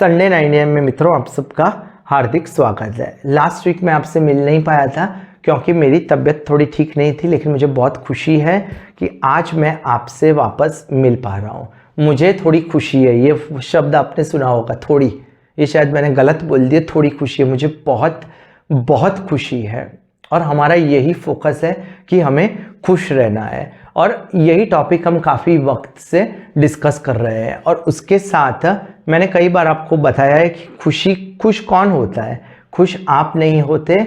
Sunday 9 AM में मित्रों आप सबका हार्दिक स्वागत है। लास्ट वीक मैं आपसे मिल नहीं पाया था क्योंकि मेरी तबीयत थोड़ी ठीक नहीं थी, लेकिन मुझे बहुत खुशी है कि आज मैं आपसे वापस मिल पा रहा हूँ। मुझे थोड़ी खुशी है, ये शब्द आपने सुना होगा थोड़ी, ये शायद मैंने गलत बोल दिया। थोड़ी खुशी है, मुझे बहुत बहुत खुशी है और हमारा यही फोकस है कि हमें खुश रहना है और यही टॉपिक हम काफ़ी वक्त से डिस्कस कर रहे हैं। और उसके साथ मैंने कई बार आपको बताया है कि खुश कौन होता है। खुश आप नहीं होते,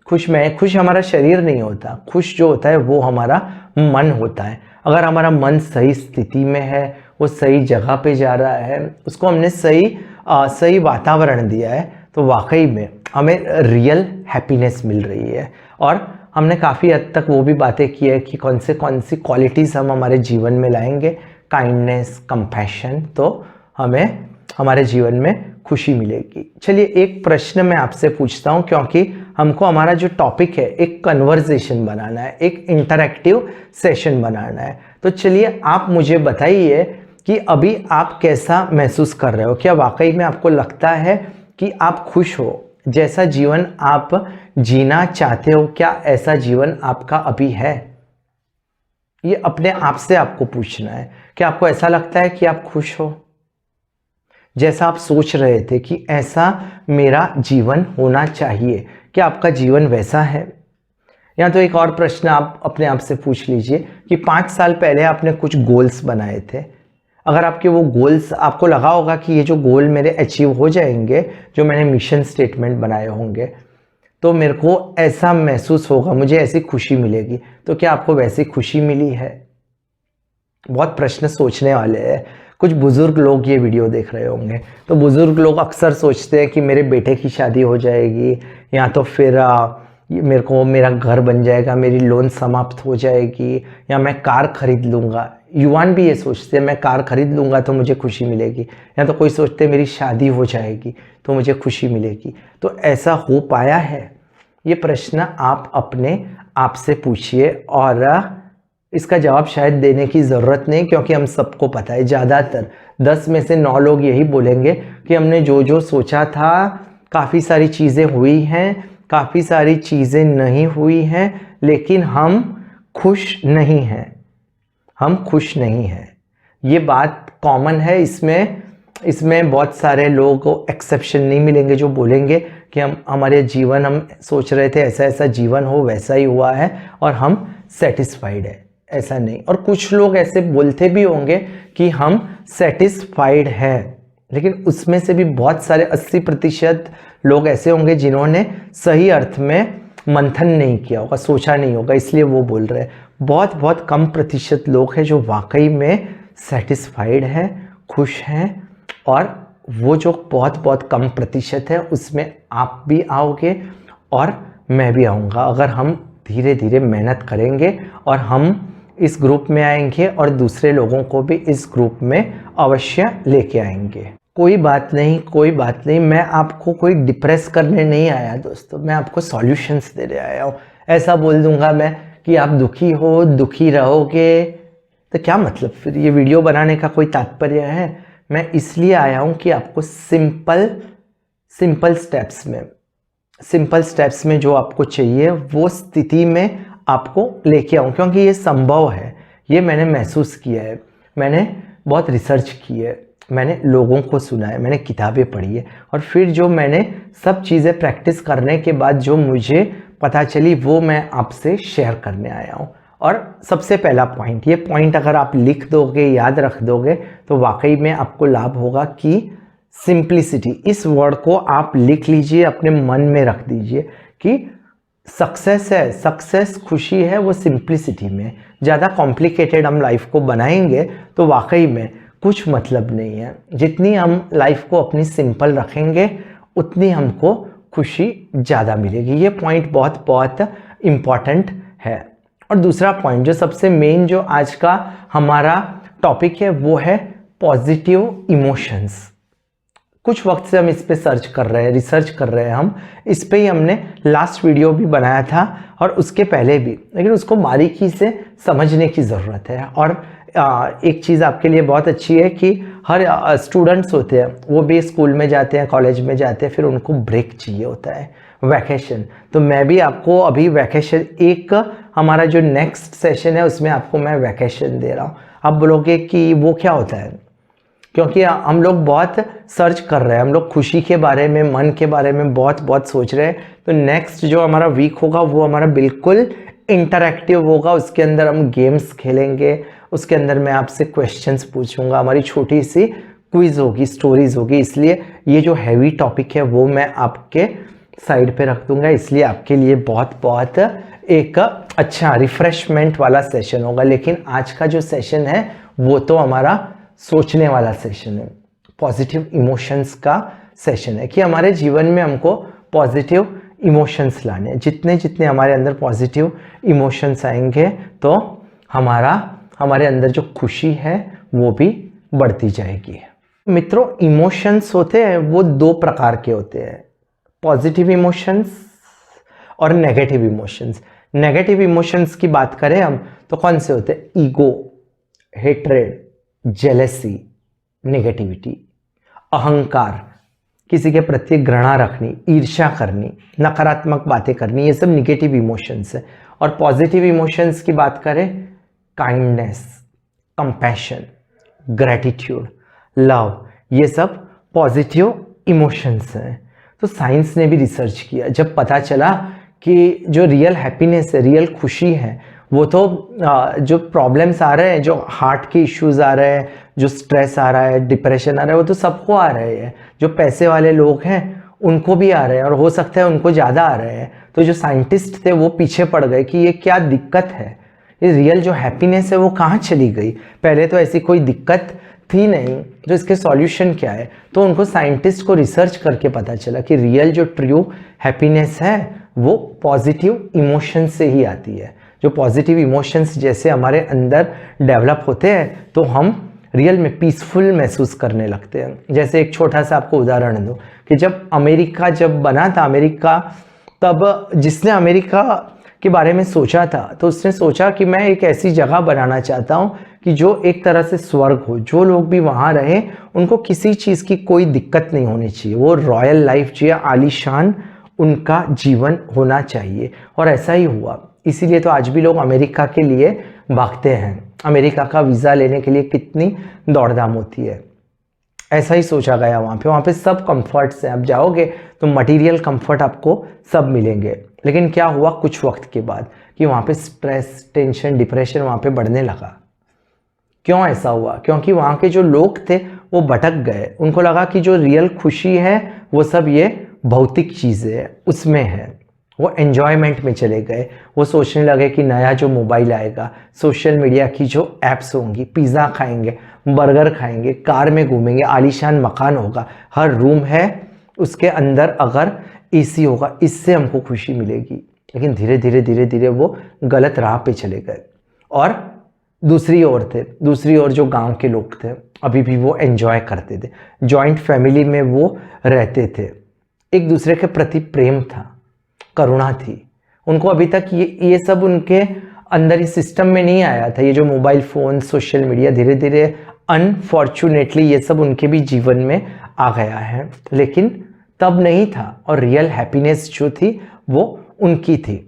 खुश हमारा शरीर नहीं होता, खुश जो होता है वो हमारा मन होता है। अगर हमारा मन सही स्थिति में है, वो सही जगह पे जा रहा है, उसको हमने सही वातावरण दिया है, तो वाकई में हमें रियल हैप्पीनेस मिल रही है। और हमने काफ़ी हद तक वो भी बातें की है कि कौन सी क्वालिटीज़ हम हमारे जीवन में लाएंगे, काइंडनेस, कंपैशन, तो हमें हमारे जीवन में खुशी मिलेगी। चलिए एक प्रश्न मैं आपसे पूछता हूँ, क्योंकि हमको हमारा जो टॉपिक है एक कन्वर्सेशन बनाना है, एक इंटरैक्टिव सेशन बनाना है। तो चलिए आप मुझे बताइए कि अभी आप कैसा महसूस कर रहे हो। क्या वाकई में आपको लगता है कि आप खुश हो, जैसा जीवन आप जीना चाहते हो, क्या ऐसा जीवन आपका अभी है? ये अपने आप से आपको पूछना है। क्या आपको ऐसा लगता है कि आप खुश हो, जैसा आप सोच रहे थे कि ऐसा मेरा जीवन होना चाहिए? क्या आपका जीवन वैसा है? या तो एक और प्रश्न आप अपने आप से पूछ लीजिए कि 5 साल पहले आपने कुछ गोल्स बनाए थे। अगर आपके वो गोल्स, आपको लगा होगा कि ये जो गोल मेरे अचीव हो जाएंगे, जो मैंने मिशन स्टेटमेंट बनाए होंगे, तो मेरे को ऐसा महसूस होगा, मुझे ऐसी खुशी मिलेगी। तो क्या आपको वैसी खुशी मिली है? बहुत प्रश्न सोचने वाले हैं। कुछ बुजुर्ग लोग ये वीडियो देख रहे होंगे, तो बुजुर्ग लोग अक्सर सोचते हैं कि मेरे बेटे की शादी हो जाएगी, या तो फिर मेरा घर बन जाएगा, मेरी लोन समाप्त हो जाएगी, या मैं कार खरीद लूँगा। युवान भी ये सोचते हैं मैं कार खरीद लूँगा तो मुझे खुशी मिलेगी, या तो कोई सोचते हैं मेरी शादी हो जाएगी तो मुझे खुशी मिलेगी। तो ऐसा हो पाया है? ये प्रश्न आप अपने आप से पूछिए और इसका जवाब शायद देने की ज़रूरत नहीं, क्योंकि हम सबको पता है, ज़्यादातर 10 में से 9 लोग यही बोलेंगे कि हमने जो सोचा था, काफ़ी सारी चीज़ें हुई हैं, काफ़ी सारी चीज़ें नहीं हुई हैं, लेकिन हम खुश नहीं हैं, हम खुश नहीं हैं। ये बात कॉमन है। इसमें बहुत सारे लोगों को एक्सेप्शन नहीं मिलेंगे जो बोलेंगे कि हम सोच रहे थे ऐसा जीवन हो, वैसा ही हुआ है और हम सेटिस्फाइड है। ऐसा नहीं। और कुछ लोग ऐसे बोलते भी होंगे कि हम सेटिस्फाइड हैं, लेकिन उसमें से भी बहुत सारे 80% लोग ऐसे होंगे जिन्होंने सही अर्थ में मंथन नहीं किया होगा, सोचा नहीं होगा, इसलिए वो बोल रहे हैं। बहुत बहुत कम प्रतिशत लोग हैं जो वाकई में सेटिस्फाइड हैं, खुश हैं, और वो जो बहुत बहुत कम प्रतिशत है उसमें आप भी आओगे और मैं भी आऊँगा, अगर हम धीरे धीरे मेहनत करेंगे और हम इस ग्रुप में आएंगे और दूसरे लोगों को भी इस ग्रुप में अवश्य लेके आएंगे। कोई बात नहीं, मैं आपको कोई डिप्रेस करने नहीं आया दोस्तों, मैं आपको सॉल्यूशंस देने आया हूँ। ऐसा बोल दूंगा मैं कि आप दुखी हो, दुखी रहोगे, तो क्या मतलब फिर ये वीडियो बनाने का कोई तात्पर्य है? मैं इसलिए आया हूँ कि आपको सिंपल स्टेप्स में जो आपको चाहिए वो स्थिति में आपको लेके आऊँ, क्योंकि ये संभव है। ये मैंने महसूस किया है, मैंने बहुत रिसर्च की है, मैंने लोगों को सुना है, मैंने किताबें पढ़ी है, और फिर जो मैंने सब चीज़ें प्रैक्टिस करने के बाद जो मुझे पता चली वो मैं आपसे शेयर करने आया हूँ। और सबसे पहला पॉइंट, ये पॉइंट अगर आप लिख दोगे, याद रख दोगे, तो वाकई में आपको लाभ होगा कि सिंप्लिसिटी, इस वर्ड को आप लिख लीजिए, अपने मन में रख दीजिए कि सक्सेस खुशी है वो सिंप्लिसिटी में। ज़्यादा कॉम्प्लिकेटेड हम लाइफ को बनाएंगे तो वाकई में कुछ मतलब नहीं है। जितनी हम लाइफ को अपनी सिंपल रखेंगे उतनी हमको खुशी ज़्यादा मिलेगी। ये पॉइंट बहुत बहुत इम्पॉर्टेंट है। और दूसरा पॉइंट जो सबसे मेन, जो आज का हमारा टॉपिक है, वो है पॉजिटिव इमोशंस। कुछ वक्त से हम इस पे सर्च कर रहे हैं, रिसर्च कर रहे हैं। हम इस पे ही हमने लास्ट वीडियो भी बनाया था और उसके पहले भी, लेकिन उसको बारीकी से समझने की ज़रूरत है। और एक चीज़ आपके लिए बहुत अच्छी है कि हर स्टूडेंट्स होते हैं, वो भी स्कूल में जाते हैं, कॉलेज में जाते हैं, फिर उनको ब्रेक चाहिए होता है, वैकेशन। तो मैं भी आपको अभी वैकेशन, एक हमारा जो नेक्स्ट सेशन है उसमें आपको मैं वैकेशन दे रहा हूँ। आप बोलोगे कि वो क्या होता है, क्योंकि हम लोग बहुत सर्च कर रहे हैं, हम लोग खुशी के बारे में, मन के बारे में बहुत सोच रहे हैं। तो नेक्स्ट जो हमारा वीक होगा वो हमारा बिल्कुल इंटरैक्टिव होगा। उसके अंदर हम गेम्स खेलेंगे, उसके अंदर मैं आपसे क्वेश्चंस पूछूंगा, हमारी छोटी सी क्विज होगी, स्टोरीज होगी। इसलिए ये जो हैवी टॉपिक है वो मैं आपके साइड पे रख दूंगा। इसलिए आपके लिए बहुत एक अच्छा रिफ्रेशमेंट वाला सेशन होगा। लेकिन आज का जो सेशन है वो तो हमारा सोचने वाला सेशन है, पॉजिटिव इमोशंस का सेशन है, कि हमारे जीवन में हमको पॉजिटिव इमोशंस लाने हैं। जितने जितने हमारे अंदर पॉजिटिव इमोशंस आएंगे तो हमारे अंदर जो खुशी है वो भी बढ़ती जाएगी। मित्रों, इमोशंस होते हैं वो दो प्रकार के होते हैं, पॉजिटिव इमोशंस और नेगेटिव इमोशंस। नेगेटिव इमोशंस की बात करें हम तो कौन से होते हैं? ईगो, हेट्रेड, जेलेसी, नेगेटिविटी, अहंकार, किसी के प्रति घृणा रखनी, ईर्ष्या करनी, नकारात्मक बातें करनी, ये सब नेगेटिव इमोशंस है। और पॉजिटिव इमोशंस की बात करें, काइंडनेस, कंपैशन, ग्रैटिट्यूड, लव, ये सब पॉजिटिव इमोशंस हैं। तो साइंस ने भी रिसर्च किया, जब पता चला कि जो रियल हैप्पीनेस है, रियल खुशी है, वो तो जो प्रॉब्लम्स आ रहे हैं, जो हार्ट के इश्यूज आ रहे हैं, जो स्ट्रेस आ रहा है, डिप्रेशन आ रहा है, वो तो सबको आ रहे हैं। जो पैसे वाले लोग हैं उनको भी आ रहे हैं और हो सकता है उनको ज़्यादा आ रहे हैं। तो जो साइंटिस्ट थे वो पीछे पड़ गए कि ये क्या दिक्कत है, ये रियल जो हैप्पीनेस है वो कहाँ चली गई। पहले तो ऐसी कोई दिक्कत थी नहीं, तो इसके सॉल्यूशन क्या है। तो उनको साइंटिस्ट को रिसर्च करके पता चला कि रियल जो ट्रू हैप्पीनेस है वो पॉजिटिव इमोशन से ही आती है। जो पॉजिटिव इमोशंस जैसे हमारे अंदर डेवलप होते हैं तो हम रियल में पीसफुल महसूस करने लगते हैं। जैसे एक छोटा सा आपको उदाहरण दूं कि जब अमेरिका बना था, तब जिसने अमेरिका के बारे में सोचा था तो उसने सोचा कि मैं एक ऐसी जगह बनाना चाहता हूं कि जो एक तरह से स्वर्ग हो, जो लोग भी वहां रहे उनको किसी चीज़ की कोई दिक्कत नहीं होनी चाहिए, वो रॉयल लाइफ चाहिए, आलीशान उनका जीवन होना चाहिए। और ऐसा ही हुआ। इसीलिए तो आज भी लोग अमेरिका के लिए भागते हैं, अमेरिका का वीज़ा लेने के लिए कितनी दौड़धाम होती है। ऐसा ही सोचा गया वहाँ पे सब कंफर्ट्स हैं। आप जाओगे तो मटेरियल कंफर्ट आपको सब मिलेंगे। लेकिन क्या हुआ कुछ वक्त के बाद कि वहाँ पे स्ट्रेस, टेंशन, डिप्रेशन वहाँ पे बढ़ने लगा। क्यों ऐसा हुआ? क्योंकि वहाँ के जो लोग थे वो भटक गए। उनको लगा कि जो रियल खुशी है वो सब ये भौतिक चीज़ें हैं, उसमें है। वो एन्जॉयमेंट में चले गए। वो सोचने लगे कि नया जो मोबाइल आएगा, सोशल मीडिया की जो ऐप्स होंगी, पिज़्ज़ा खाएंगे, बर्गर खाएंगे, कार में घूमेंगे, आलीशान मकान होगा, हर रूम है उसके अंदर अगर एसी होगा, इससे हमको खुशी मिलेगी। लेकिन धीरे धीरे वो गलत राह पे चले गए। और दूसरी ओर जो गांव के लोग थे अभी भी वो एंजॉय करते थे, जॉइंट फैमिली में वो रहते थे, एक दूसरे के प्रति प्रेम था, करुणा थी। उनको अभी तक ये सब उनके अंदर इस सिस्टम में नहीं आया था। ये जो मोबाइल फ़ोन, सोशल मीडिया, धीरे धीरे अनफॉर्चुनेटली ये सब उनके भी जीवन में आ गया है, लेकिन तब नहीं था। और रियल हैप्पीनेस जो थी वो उनकी थी।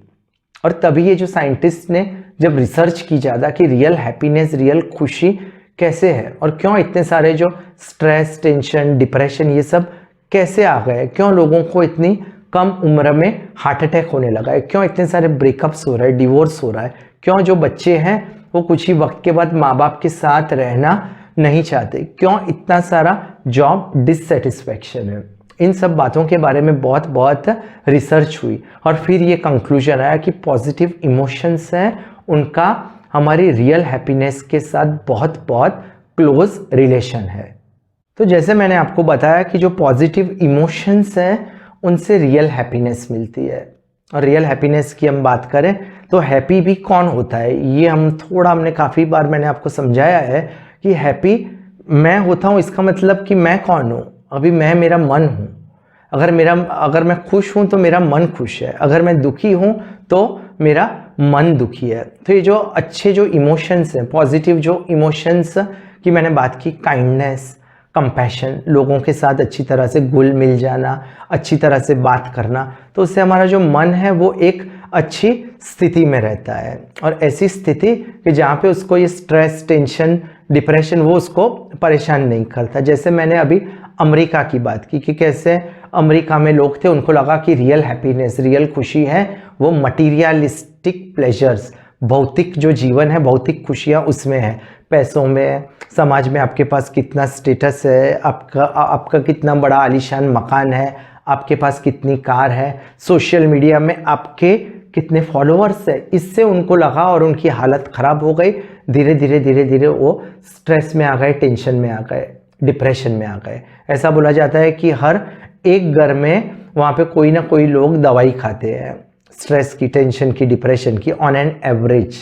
और तभी ये जो साइंटिस्ट ने जब रिसर्च की ज़्यादा कि रियल हैप्पीनेस, रियल खुशी कैसे है और क्यों इतने सारे जो स्ट्रेस, टेंशन, डिप्रेशन ये सब कैसे आ गए, क्यों लोगों को इतनी कम उम्र में हार्ट अटैक होने लगा है, क्यों इतने सारे ब्रेकअप्स हो रहे हैं, डिवोर्स हो रहा है, क्यों जो बच्चे हैं वो कुछ ही वक्त के बाद माँ बाप के साथ रहना नहीं चाहते, क्यों इतना सारा जॉब डिससेटिस्फैक्शन है। इन सब बातों के बारे में बहुत रिसर्च हुई और फिर ये कंक्लूजन आया कि पॉजिटिव इमोशंस हैं, उनका हमारी रियल हैप्पीनेस के साथ बहुत क्लोज रिलेशन है। तो जैसे मैंने आपको बताया कि जो पॉजिटिव इमोशंस हैं उनसे रियल हैप्पीनेस मिलती है। और रियल हैप्पीनेस की हम बात करें तो हैप्पी भी कौन होता है, ये हमने काफ़ी बार मैंने आपको समझाया है कि हैप्पी मैं होता हूँ, इसका मतलब कि मैं कौन हूँ? अभी मैं मेरा मन हूँ। अगर मैं खुश हूँ तो मेरा मन खुश है, अगर मैं दुखी हूँ तो मेरा मन दुखी है। तो ये जो अच्छे जो इमोशंस हैं, पॉजिटिव जो इमोशंस की मैंने बात की, काइंडनेस, कंपैशन, लोगों के साथ अच्छी तरह से घुल मिल जाना, अच्छी तरह से बात करना, तो उससे हमारा जो मन है वो एक अच्छी स्थिति में रहता है। और ऐसी स्थिति कि जहाँ पे उसको ये स्ट्रेस, टेंशन, डिप्रेशन वो उसको परेशान नहीं करता। जैसे मैंने अभी अमेरिका की बात की कि कैसे अमेरिका में लोग थे, उनको लगा कि रियल हैप्पीनेस, रियल खुशी है वो मटीरियलिस्टिक प्लेजर्स, भौतिक जो जीवन है, भौतिक खुशियाँ उसमें है, पैसों में, समाज में आपके पास कितना स्टेटस है, आपका कितना बड़ा आलीशान मकान है, आपके पास कितनी कार है, सोशल मीडिया में आपके कितने फॉलोअर्स है। इससे उनको लगा और उनकी हालत ख़राब हो गई। धीरे धीरे वो स्ट्रेस में आ गए, टेंशन में आ गए, डिप्रेशन में आ गए। ऐसा बोला जाता है कि हर एक घर में वहाँ पे कोई ना कोई लोग दवाई खाते हैं स्ट्रेस की, टेंशन की, डिप्रेशन की, ऑन एन एवरेज।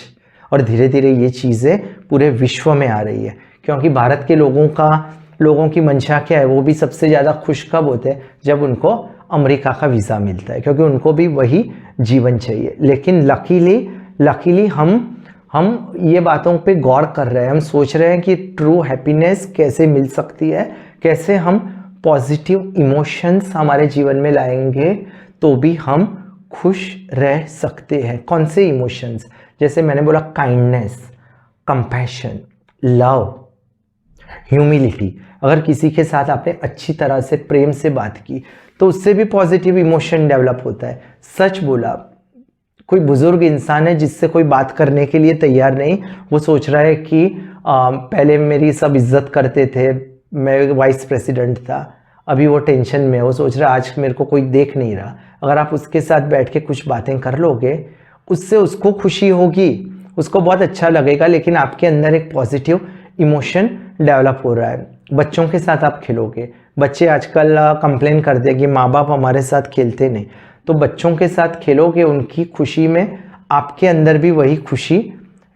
और धीरे धीरे ये चीज़ें पूरे विश्व में आ रही है, क्योंकि भारत के लोगों की मंशा क्या है, वो भी सबसे ज़्यादा खुश कब होते हैं, जब उनको अमेरिका का वीज़ा मिलता है, क्योंकि उनको भी वही जीवन चाहिए। लेकिन लकीली हम ये बातों पे गौर कर रहे हैं, हम सोच रहे हैं कि ट्रू हैप्पीनेस कैसे मिल सकती है, कैसे हम पॉजिटिव इमोशंस हमारे जीवन में लाएंगे तो भी हम खुश रह सकते हैं। कौन से इमोशंस? जैसे मैंने बोला काइंडनेस, कंपैशन, लव, ह्यूमिलिटी। अगर किसी के साथ आपने अच्छी तरह से प्रेम से बात की तो उससे भी पॉजिटिव इमोशन डेवलप होता है। सच बोला, कोई बुजुर्ग इंसान है जिससे कोई बात करने के लिए तैयार नहीं, वो सोच रहा है कि पहले मेरी सब इज्जत करते थे, मैं वाइस प्रेसिडेंट था, अभी वो टेंशन में, वो सोच रहा है आज मेरे को कोई देख नहीं रहा। अगर आप उसके साथ बैठ के कुछ बातें कर लोगे, उससे उसको खुशी होगी, उसको बहुत अच्छा लगेगा, लेकिन आपके अंदर एक पॉजिटिव इमोशन डेवलप हो रहा है। बच्चों के साथ आप खेलोगे, बच्चे आजकल कंप्लेन करते हैं कि माँ बाप हमारे साथ खेलते नहीं, तो बच्चों के साथ खेलोगे, उनकी खुशी में आपके अंदर भी वही खुशी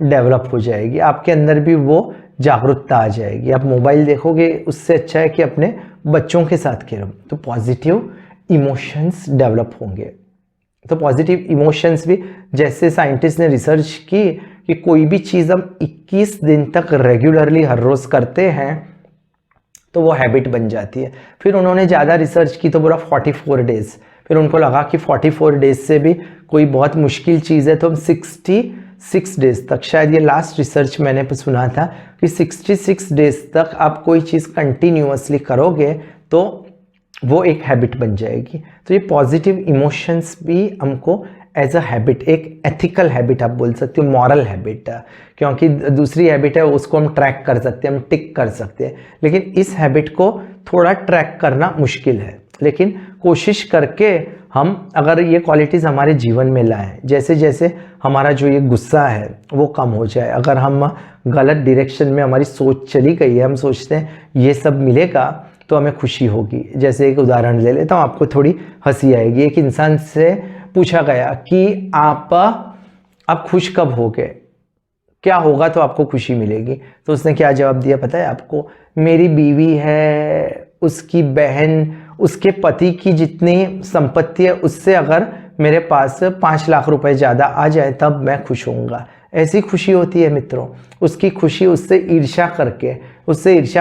डेवलप हो जाएगी, आपके अंदर भी वो जागरूकता आ जाएगी। आप मोबाइल देखोगे, उससे अच्छा है कि अपने बच्चों के साथ खेलो, तो पॉजिटिव इमोशंस डेवलप होंगे। तो पॉजिटिव इमोशंस भी, जैसे साइंटिस्ट ने रिसर्च की कि कोई भी चीज़ हम 21 दिन तक रेगुलरली हर रोज़ करते हैं तो वो हैबिट बन जाती है। फिर उन्होंने ज़्यादा रिसर्च की तो बोला 44 डेज़। फिर उनको लगा कि 44 डेज़ से भी कोई बहुत मुश्किल चीज़ है, तो हम 66 डेज़ तक, शायद ये लास्ट रिसर्च मैंने सुना था कि 66 डेज़ तक आप कोई चीज़ कंटिन्यूअसली करोगे तो वो एक हैबिट बन जाएगी। तो ये पॉजिटिव इमोशंस भी हमको एज अ हैबिट, एक एथिकल हैबिट आप बोल सकते हो, मॉरल हैबिट, क्योंकि दूसरी हैबिट है उसको हम ट्रैक कर सकते हैं, हम टिक कर सकते हैं, लेकिन इस हैबिट को थोड़ा ट्रैक करना मुश्किल है। लेकिन कोशिश करके हम अगर ये क्वालिटीज़ हमारे जीवन में लाएं, जैसे जैसे हमारा जो ये गुस्सा है वो कम हो जाए, अगर हम गलत डायरेक्शन में हमारी सोच चली गई है, हम सोचते हैं ये सब मिलेगा तो हमें खुशी होगी। जैसे एक उदाहरण ले लेता हूँ, आपको थोड़ी हंसी आएगी। एक इंसान से पूछा गया कि आप खुश कब होगे, क्या होगा तो आपको खुशी मिलेगी? तो उसने क्या जवाब दिया पता है आपको? मेरी बीवी है, उसकी बहन, उसके पति की जितनी संपत्ति है उससे अगर मेरे पास 5 लाख रुपए ज़्यादा आ जाए तब मैं खुश होऊंगा। ऐसी खुशी होती है मित्रों, उसकी खुशी, उससे ईर्ष्या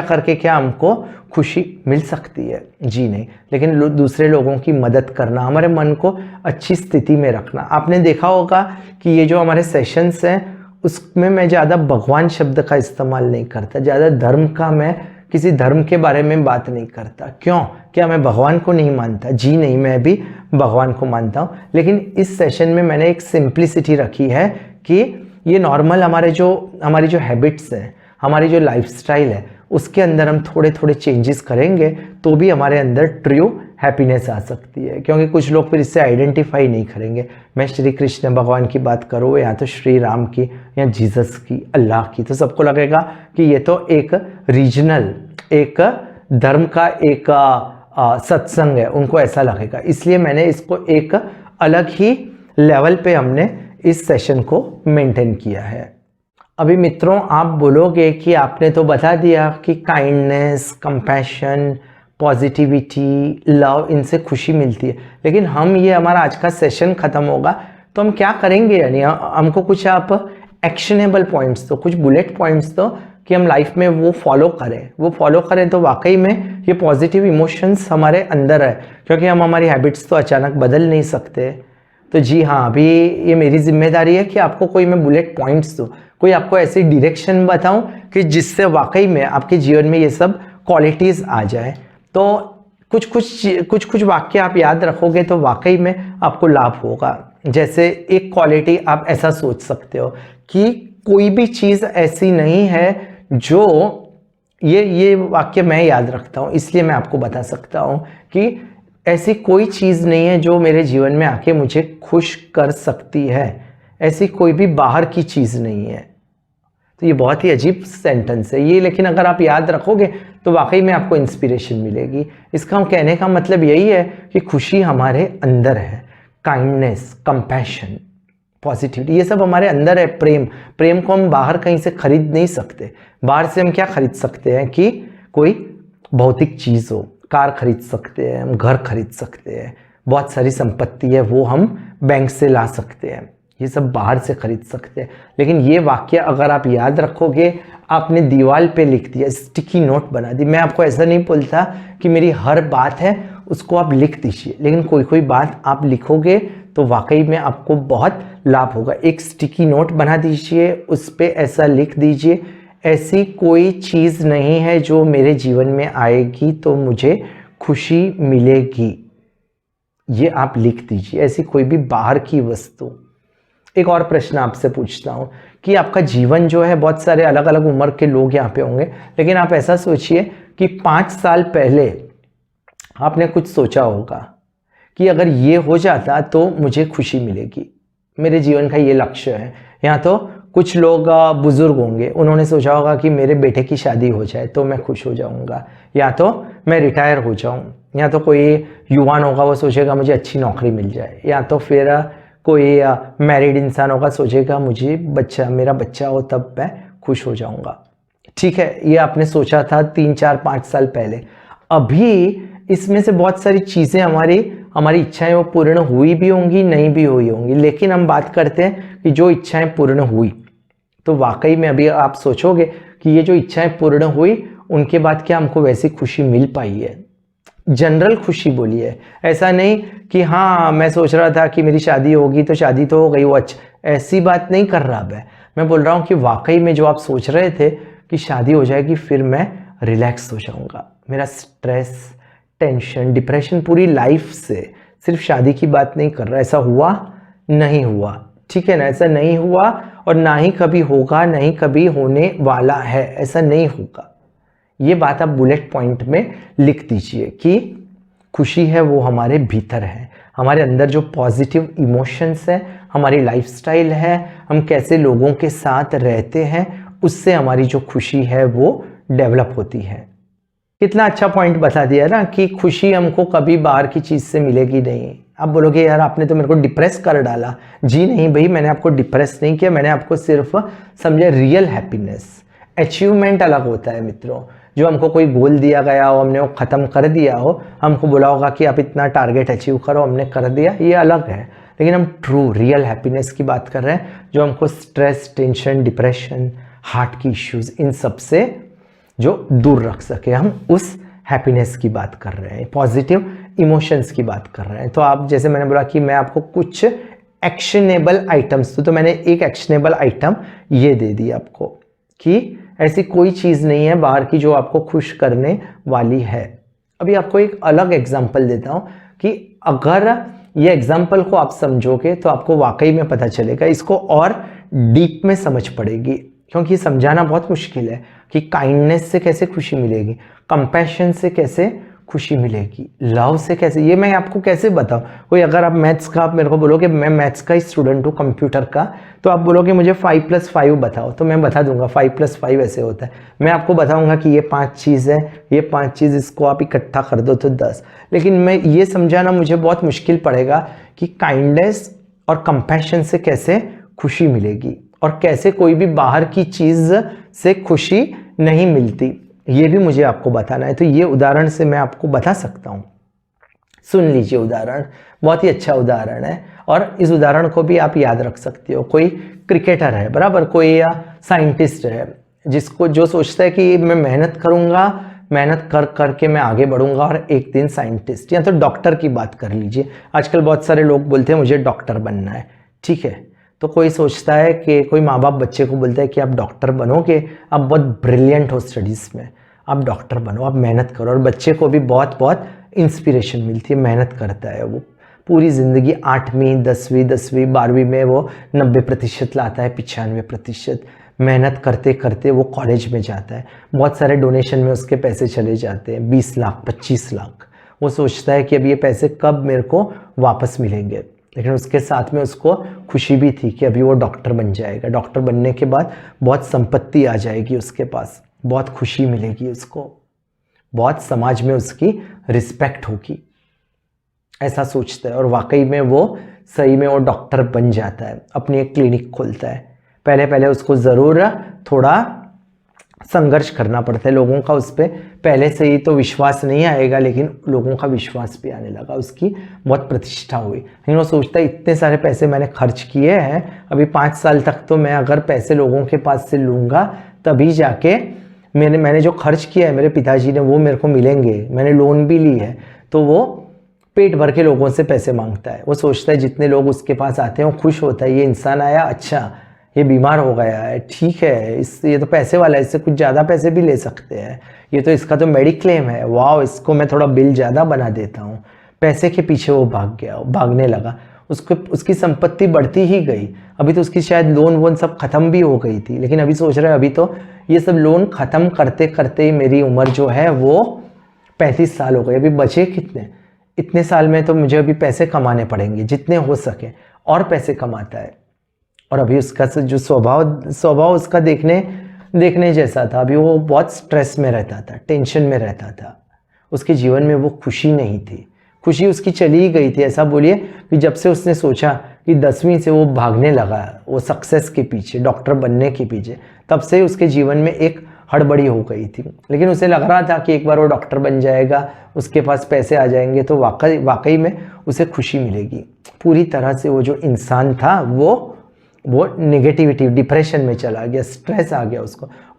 करके क्या हमको खुशी मिल सकती है? जी नहीं। लेकिन दूसरे लोगों की मदद करना, हमारे मन को अच्छी स्थिति में रखना। आपने देखा होगा कि ये जो हमारे सेशंस हैं उसमें मैं ज़्यादा भगवान शब्द का इस्तेमाल नहीं करता, ज़्यादा धर्म का, मैं किसी धर्म के बारे में बात नहीं करता। क्यों? क्या मैं भगवान को नहीं मानता? जी नहीं, मैं भी भगवान को मानता हूँ, लेकिन इस सेशन में मैंने एक सिंप्लिसिटी रखी है कि ये नॉर्मल हमारी जो हैबिट्स हैं, हमारी जो लाइफस्टाइल है, उसके अंदर हम थोड़े थोड़े चेंजेस करेंगे तो भी हमारे अंदर ट्रू हैप्पीनेस आ सकती है। क्योंकि कुछ लोग फिर इससे आइडेंटिफाई नहीं करेंगे। मैं श्री कृष्ण भगवान की बात करूँ या तो श्री राम की या जीसस की, अल्लाह की, तो सबको लगेगा कि ये तो एक रीजनल, एक धर्म का एक सत्संग है, उनको ऐसा लगेगा। इसलिए मैंने इसको एक अलग ही लेवल पे हमने इस सेशन को मेंटेन किया है। अभी मित्रों आप बोलोगे कि आपने तो बता दिया कि काइंडनेस, कंपैशन, पॉजिटिविटी, लव, इनसे खुशी मिलती है। लेकिन हम ये हमारा आज का सेशन ख़त्म होगा तो हम क्या करेंगे, यानी हमको कुछ आप एक्शनेबल पॉइंट्स दो, कुछ बुलेट पॉइंट्स दो कि हम लाइफ में वो फॉलो करें तो वाकई में ये पॉजिटिव इमोशंस हमारे अंदर है, क्योंकि हम हमारी हैबिट्स तो अचानक बदल नहीं सकते। तो जी हाँ, अभी ये मेरी जिम्मेदारी है कि आपको कोई मैं बुलेट पॉइंट्स दूँ, कोई आपको ऐसी डायरेक्शन बताऊं कि जिससे वाकई में आपके जीवन में ये सब क्वालिटीज़ आ जाए। तो कुछ वाक्य आप याद रखोगे तो वाकई में आपको लाभ होगा। जैसे एक क्वालिटी आप ऐसा सोच सकते हो कि कोई भी चीज़ ऐसी नहीं है जो, ये वाक्य मैं याद रखता हूँ इसलिए मैं आपको बता सकता हूँ कि ऐसी कोई चीज़ नहीं है जो मेरे जीवन में आके मुझे खुश कर सकती है, ऐसी कोई भी बाहर की चीज़ नहीं है। तो ये बहुत ही अजीब सेंटेंस है ये, लेकिन अगर आप याद रखोगे तो वाकई में आपको इंस्पिरेशन मिलेगी। इसका कहने का मतलब यही है कि खुशी हमारे अंदर है, काइंडनेस, कंपैशन, पॉजिटिविटी, ये सब हमारे अंदर है। प्रेम को हम बाहर कहीं से खरीद नहीं सकते। बाहर से हम क्या खरीद सकते हैं कि कोई भौतिक चीज़ हो, कार खरीद सकते हैं, हम घर खरीद सकते हैं, बहुत सारी संपत्ति है वो हम बैंक से ला सकते हैं, ये सब बाहर से खरीद सकते हैं। लेकिन ये वाक्य अगर आप याद रखोगे, आपने दीवार पे लिख दिया, स्टिकी नोट बना दी। मैं आपको ऐसा नहीं बोलता कि मेरी हर बात है उसको आप लिख दीजिए, लेकिन कोई बात आप लिखोगे तो वाकई में आपको बहुत लाभ होगा। एक स्टिकी नोट बना दीजिए, उस पर ऐसा लिख दीजिए, ऐसी कोई चीज़ नहीं है जो मेरे जीवन में आएगी तो मुझे खुशी मिलेगी, ये आप लिख दीजिए, ऐसी कोई भी बाहर की वस्तु। एक और प्रश्न आपसे पूछता हूँ कि आपका जीवन जो है, बहुत सारे अलग अलग उम्र के लोग यहाँ पे होंगे, लेकिन आप ऐसा सोचिए कि 5 साल पहले आपने कुछ सोचा होगा कि अगर ये हो जाता तो मुझे खुशी मिलेगी, मेरे जीवन का ये लक्ष्य है। यहाँ तो कुछ लोग बुजुर्ग होंगे, उन्होंने सोचा होगा कि मेरे बेटे की शादी हो जाए तो मैं खुश हो जाऊँगा, या तो मैं रिटायर हो जाऊँ, या तो कोई युवान होगा वो सोचेगा मुझे अच्छी नौकरी मिल जाए, या तो फिर कोई मैरिड इंसान होगा सोचेगा मुझे मेरा बच्चा हो तब मैं खुश हो जाऊँगा। ठीक है, ये आपने सोचा था 3, 4, 5 साल पहले। अभी इसमें से बहुत सारी चीज़ें हमारी इच्छाएं वो पूर्ण हुई भी होंगी, नहीं भी हुई होंगी, लेकिन हम बात करते हैं कि जो इच्छाएं पूर्ण हुई, तो वाकई में अभी आप सोचोगे कि ये जो इच्छाएं पूर्ण हुई उनके बाद क्या हमको वैसी खुशी मिल पाई है। जनरल खुशी बोलिए, ऐसा नहीं कि हाँ मैं सोच रहा था कि मेरी शादी होगी तो शादी तो हो गई, वो अच्छा, ऐसी बात नहीं कर रहा मैं बोल रहा हूँ कि वाकई में जो आप सोच रहे थे कि शादी हो जाएगी फिर मैं रिलैक्स हो जाऊँगा, मेरा स्ट्रेस, टेंशन, डिप्रेशन पूरी लाइफ से, सिर्फ शादी की बात नहीं कर रहा, ऐसा हुआ नहीं हुआ, ठीक है ना, ऐसा नहीं हुआ और ना ही कभी होगा, नहीं कभी होने वाला है, ऐसा नहीं होगा। ये बात आप बुलेट पॉइंट में लिख दीजिए कि खुशी है वो हमारे भीतर है, हमारे अंदर जो पॉजिटिव इमोशंस है, हमारी लाइफस्टाइल है, हम कैसे लोगों के साथ रहते हैं, उससे हमारी जो खुशी है वो डेवलप होती है। कितना अच्छा पॉइंट बता दिया ना कि खुशी हमको कभी बाहर की चीज़ से मिलेगी नहीं। आप बोलोगे यार आपने तो मेरे को डिप्रेस कर डाला। जी नहीं भाई, मैंने आपको डिप्रेस नहीं किया, मैंने आपको सिर्फ समझा रियल हैप्पीनेस। अचीवमेंट अलग होता है मित्रों, जो हमको कोई गोल दिया गया हो, हमने वो ख़त्म कर दिया हो, हमको बोला होगा कि आप इतना टारगेट अचीव करो, हमने कर दिया, ये अलग है। लेकिन हम ट्रू रियल हैप्पीनेस की बात कर रहे हैं, जो हमको स्ट्रेस, टेंशन, डिप्रेशन, हार्ट की इश्यूज़, इन सब से जो दूर रख सके, हम उस हैप्पीनेस की बात कर रहे हैं, पॉजिटिव इमोशंस की बात कर रहे हैं। तो आप जैसे मैंने बोला कि मैं आपको कुछ एक्शनेबल आइटम्स, तो मैंने एक एक्शनेबल आइटम ये दे दी आपको कि ऐसी कोई चीज़ नहीं है बाहर की जो आपको खुश करने वाली है। अभी आपको एक अलग एग्जाम्पल देता हूँ कि अगर ये एग्जाम्पल को आप समझोगे तो आपको वाकई में पता चलेगा, इसको और डीप में समझ पड़ेगी, क्योंकि समझाना बहुत मुश्किल है कि काइंडनेस से कैसे खुशी मिलेगी, कंपैशन से कैसे खुशी मिलेगी, लव से कैसे, ये मैं आपको कैसे बताऊं। कोई अगर आप मैथ्स का, आप मेरे को बोलोगे मैं मैथ्स का ही स्टूडेंट हूँ, कंप्यूटर का, तो आप बोलोगे मुझे 5+5 बताओ, तो मैं बता दूंगा 5+5 ऐसे होता है। मैं आपको बताऊंगा कि ये 5 चीज़ है, ये 5 चीज़, इसको आप इकट्ठा कर दो तो 10। लेकिन मैं ये समझाना मुझे बहुत मुश्किल पड़ेगा कि काइंडनेस और कंपैशन से कैसे खुशी मिलेगी और कैसे कोई भी बाहर की चीज़ से खुशी नहीं मिलती। ये भी मुझे आपको बताना है। तो ये उदाहरण से मैं आपको बता सकता हूँ। सुन लीजिए उदाहरण, बहुत ही अच्छा उदाहरण है और इस उदाहरण को भी आप याद रख सकते हो। कोई क्रिकेटर है, बराबर, कोई या साइंटिस्ट है जिसको जो सोचता है कि मैं मेहनत करूंगा, मेहनत कर करके मैं आगे बढ़ूंगा और एक दिन साइंटिस्ट, या तो डॉक्टर की बात कर लीजिए। आजकल बहुत सारे लोग बोलते हैं मुझे डॉक्टर बनना है, ठीक है। तो कोई सोचता है कि कोई माँ बाप बच्चे को बोलता है कि आप डॉक्टर बनोगे, आप बहुत ब्रिलियंट हो स्टडीज़ में, आप डॉक्टर बनो, आप मेहनत करो। और बच्चे को भी बहुत बहुत इंस्पिरेशन मिलती है, मेहनत करता है वो पूरी ज़िंदगी। 8वीं 10वीं 10वीं 12वीं में वो 90% लाता है, 95%। मेहनत करते करते वो कॉलेज में जाता है, बहुत सारे डोनेशन में उसके पैसे चले जाते हैं, 20 लाख 25 लाख। वो सोचता है कि अब ये पैसे कब मेरे को वापस मिलेंगे, लेकिन उसके साथ में उसको खुशी भी थी कि अभी वो डॉक्टर बन जाएगा। डॉक्टर बनने के बाद बहुत संपत्ति आ जाएगी उसके पास, बहुत खुशी मिलेगी उसको, बहुत समाज में उसकी रिस्पेक्ट होगी, ऐसा सोचता है। और वाकई में वो सही में वो डॉक्टर बन जाता है, अपनी एक क्लिनिक खोलता है। पहले पहले उसको ज़रूर थोड़ा संघर्ष करना पड़ता है, लोगों का उस पर पहले से ही तो विश्वास नहीं आएगा, लेकिन लोगों का विश्वास भी आने लगा, उसकी बहुत प्रतिष्ठा हुई। लेकिन वो सोचता है इतने सारे पैसे मैंने खर्च किए हैं, अभी 5 साल तक तो मैं अगर पैसे लोगों के पास से लूँगा तभी जाके मैंने जो खर्च किया है मेरे पिताजी ने वो मेरे को मिलेंगे, मैंने लोन भी ली है। तो वो पेट भर के लोगों से पैसे मांगता है। वो सोचता है जितने लोग उसके पास आते हैं वो खुश होता है, ये इंसान आया, अच्छा ये बीमार हो गया है, ठीक है, ये तो पैसे वाला है, इससे कुछ ज़्यादा पैसे भी ले सकते हैं, ये तो इसका तो मेडिक्लेम है, वाह, इसको मैं थोड़ा बिल ज़्यादा बना देता हूँ। पैसे के पीछे वो भागने लगा। उसकी संपत्ति बढ़ती ही गई। अभी तो उसकी शायद लोन वोन सब खत्म भी हो गई थी, लेकिन अभी सोच रहा है अभी तो ये सब लोन खत्म करते करते ही मेरी उम्र जो है वो 35 साल हो गई, अभी बचे कितने, इतने साल में तो मुझे अभी पैसे कमाने पड़ेंगे जितने हो सके, और पैसे कमाता है। और अभी उसका जो स्वभाव उसका देखने जैसा था। अभी वो बहुत स्ट्रेस में रहता था, टेंशन में रहता था, उसके जीवन में वो खुशी नहीं थी, खुशी उसकी चली ही गई थी। ऐसा बोलिए कि जब से उसने सोचा कि 10वीं से वो भागने लगा वो सक्सेस के पीछे, डॉक्टर बनने के पीछे, तब से उसके जीवन में एक हड़बड़ी हो गई थी। लेकिन उसे लग रहा था कि एक बार वो डॉक्टर बन जाएगा, उसके पास पैसे आ जाएंगे तो वाकई में उसे खुशी मिलेगी। पूरी तरह से वो जो इंसान था वो नेगेटिविटी, डिप्रेशन में चला गया, स्ट्रेस आ गया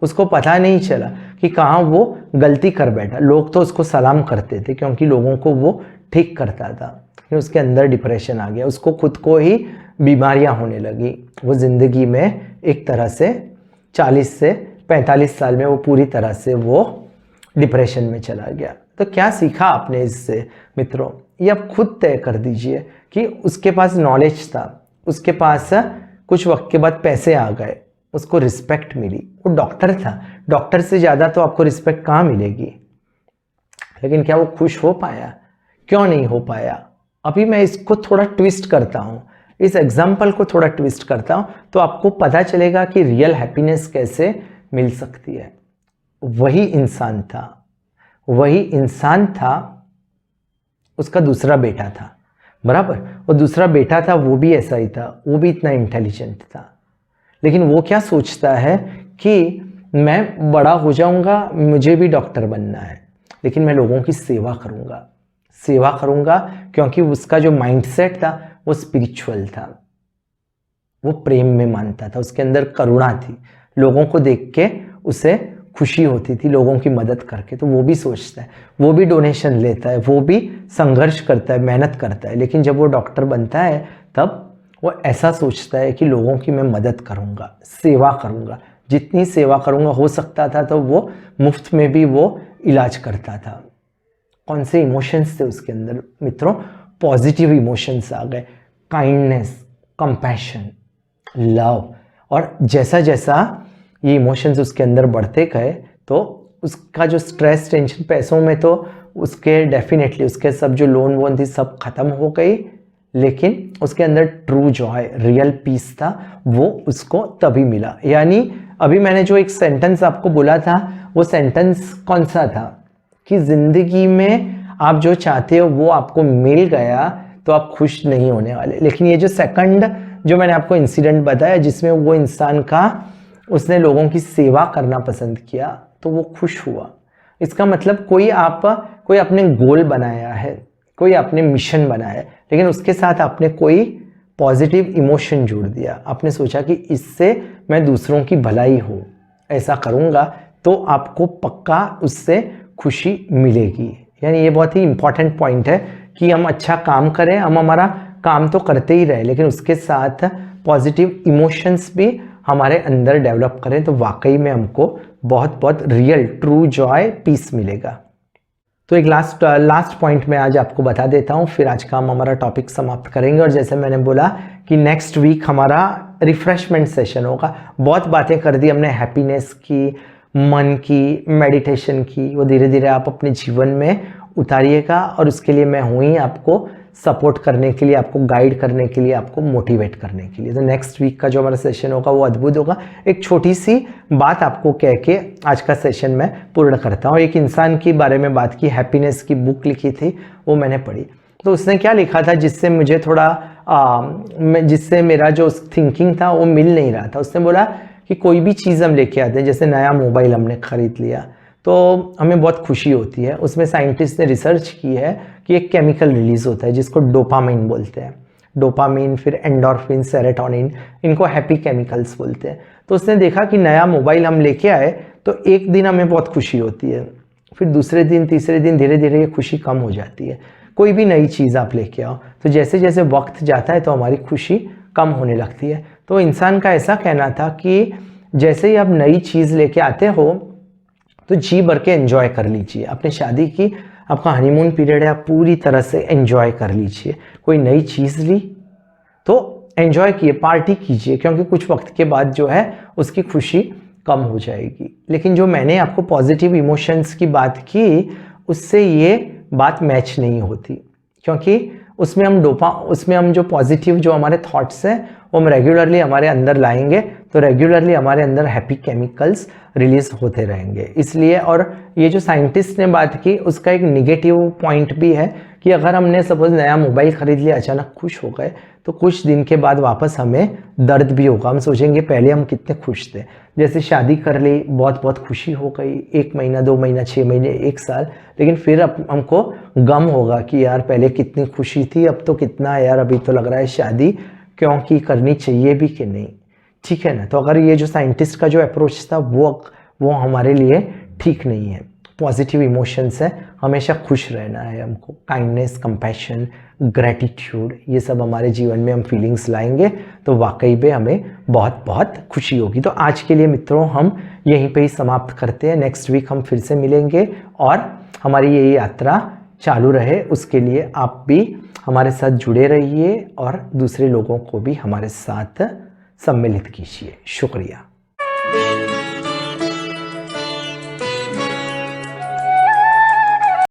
उसको पता नहीं चला कि कहाँ वो गलती कर बैठा। लोग तो उसको सलाम करते थे क्योंकि लोगों को वो ठीक करता था, लेकिन उसके अंदर डिप्रेशन आ गया, उसको खुद को ही बीमारियां होने लगी। वो ज़िंदगी में एक तरह से 40 से 45 साल में वो पूरी तरह से वो डिप्रेशन में चला गया। तो क्या सीखा आपने इससे मित्रों? ये आप खुद तय कर दीजिए कि उसके पास नॉलेज था, उसके पास कुछ वक्त के बाद पैसे आ गए, उसको रिस्पेक्ट मिली, वो डॉक्टर था, डॉक्टर से ज़्यादा तो आपको रिस्पेक्ट कहाँ मिलेगी। लेकिन क्या वो खुश हो पाया? क्यों नहीं हो पाया? अभी मैं इसको थोड़ा ट्विस्ट करता हूँ, इस एग्जाम्पल को थोड़ा ट्विस्ट करता हूँ, तो आपको पता चलेगा कि रियल हैप्पीनेस कैसे मिल सकती है। वही इंसान था, उसका दूसरा बेटा था, बराबर। वो दूसरा बेटा था, वो भी ऐसा ही था, वो भी इतना इंटेलिजेंट था। लेकिन वो क्या सोचता है कि मैं बड़ा हो जाऊंगा, मुझे भी डॉक्टर बनना है, लेकिन मैं लोगों की सेवा करूंगा क्योंकि उसका जो माइंडसेट था वो स्पिरिचुअल था, वो प्रेम में मानता था, उसके अंदर करुणा थी, लोगों को देख के उसे खुशी होती थी, लोगों की मदद करके। तो वो भी सोचता है, वो भी डोनेशन लेता है, वो भी संघर्ष करता है, मेहनत करता है, लेकिन जब वो डॉक्टर बनता है तब वो ऐसा सोचता है कि लोगों की मैं मदद करूंगा, सेवा करूंगा, जितनी सेवा करूंगा हो सकता था तो वो मुफ्त में भी वो इलाज करता था। कौन से इमोशंस थे उसके अंदर मित्रों? पॉजिटिव इमोशंस आ गए, काइंडनेस, कंपैशन, लव। और जैसा जैसा ये इमोशंस उसके अंदर बढ़ते गए तो उसका जो स्ट्रेस, टेंशन, पैसों में तो उसके डेफिनेटली उसके सब जो लोन वोन थी सब खत्म हो गई, लेकिन उसके अंदर ट्रू जॉय, रियल पीस था, वो उसको तभी मिला। यानी अभी मैंने जो एक सेंटेंस आपको बोला था, वो सेंटेंस कौन सा था कि जिंदगी में आप जो चाहते हो वो आपको मिल गया तो आप खुश नहीं होने वाले। लेकिन ये जो सेकंड जो मैंने आपको इंसिडेंट बताया जिसमें वो इंसान का उसने लोगों की सेवा करना पसंद किया, तो वो खुश हुआ। इसका मतलब कोई अपने गोल बनाया है, कोई आपने मिशन बनाया है, लेकिन उसके साथ आपने कोई पॉजिटिव इमोशन जोड़ दिया। आपने सोचा कि इससे मैं दूसरों की भलाई हो, ऐसा करूँगा तो आपको पक्का उससे खुशी मिलेगी। यानी ये बहुत ही इम्पॉर्टेंट पॉइंट है कि हम अच्छा काम करें, हम हमारा काम तो करते ही रहे, लेकिन उसके साथ पॉजिटिव इमोशंस भी हमारे अंदर डेवलप करें, तो वाकई में हमको बहुत बहुत रियल ट्रू जॉय पीस मिलेगा। तो एक लास्ट पॉइंट मैं आज आपको बता देता हूँ, फिर आज का हम हमारा टॉपिक समाप्त करेंगे। और जैसे मैंने बोला कि नेक्स्ट वीक हमारा रिफ्रेशमेंट सेशन होगा। बहुत बातें कर दी हमने हैप्पीनेस की, मन की, मेडिटेशन की, वो धीरे धीरे आप अपने जीवन में उतारिएगा और उसके लिए मैं हूँ ही आपको सपोर्ट करने के लिए, आपको गाइड करने के लिए, आपको मोटिवेट करने के लिए। तो नेक्स्ट वीक का जो हमारा सेशन होगा वो अद्भुत होगा। एक छोटी सी बात आपको कह के आज का सेशन मैं पूर्ण करता हूँ। एक इंसान के बारे में बात की, हैप्पीनेस की बुक लिखी थी, वो मैंने पढ़ी। तो उसने क्या लिखा था जिससे मुझे थोड़ा जिससे मेरा जो थिंकिंग था वो मिल नहीं रहा था। उसने बोला कि कोई भी चीज़ हम लेके आते हैं, जैसे नया मोबाइल हमने खरीद लिया तो हमें बहुत खुशी होती है। उसमें साइंटिस्ट ने रिसर्च की है कि एक केमिकल रिलीज होता है जिसको डोपामाइन बोलते हैं। डोपामाइन, फिर एंडोर्फिन, सेरोटोनिन, इनको हैप्पी केमिकल्स बोलते हैं। तो उसने देखा कि नया मोबाइल हम लेके आए तो एक दिन हमें बहुत खुशी होती है, फिर दूसरे दिन, तीसरे दिन धीरे धीरे ये खुशी कम हो जाती है। कोई भी नई चीज़ आप लेके आओ तो जैसे जैसे वक्त जाता है तो हमारी खुशी कम होने लगती है। तो इंसान का ऐसा कहना था कि जैसे ही आप नई चीज़ लेके आते हो तो जी भर के एंजॉय कर लीजिए। आपने शादी की, आपका हनीमून पीरियड है, आप पूरी तरह से एंजॉय कर लीजिए। कोई नई चीज़ ली तो एंजॉय कीजिए, पार्टी कीजिए, क्योंकि कुछ वक्त के बाद जो है उसकी खुशी कम हो जाएगी। लेकिन जो मैंने आपको पॉजिटिव इमोशंस की बात की, उससे ये बात मैच नहीं होती, क्योंकि उसमें हम जो पॉजिटिव जो हमारे थॉट्स हैं वो हम रेगुलरली हमारे अंदर लाएंगे तो रेगुलरली हमारे अंदर हैप्पी केमिकल्स रिलीज होते रहेंगे। इसलिए, और ये जो साइंटिस्ट ने बात की उसका एक निगेटिव पॉइंट भी है कि अगर हमने सपोज नया मोबाइल खरीद लिया, अचानक खुश हो गए, तो कुछ दिन के बाद वापस हमें दर्द भी होगा। हम सोचेंगे पहले हम कितने खुश थे। जैसे शादी कर ली, बहुत बहुत खुशी हो गई, 1 महीना, 2 महीना, 6 महीने, 1 साल, लेकिन फिर अब हमको गम होगा कि यार पहले कितनी खुशी थी, अब तो कितना है यार, अभी तो लग रहा है शादी क्योंकि करनी चाहिए भी कि नहीं। ठीक है ना। तो अगर ये जो साइंटिस्ट का जो अप्रोच था वो हमारे लिए ठीक नहीं है। पॉजिटिव इमोशंस है, हमेशा खुश रहना है हमको। काइंडनेस, कंपैशन, ग्रैटिट्यूड, ये सब हमारे जीवन में हम फीलिंग्स लाएंगे तो वाकई में हमें बहुत बहुत खुशी होगी। तो आज के लिए मित्रों हम यहीं पे ही समाप्त करते हैं। नेक्स्ट वीक हम फिर से मिलेंगे और हमारी ये यात्रा चालू रहे, उसके लिए आप भी हमारे साथ जुड़े रहिए और दूसरे लोगों को भी हमारे साथ सम्मिलित कीजिए। शुक्रिया।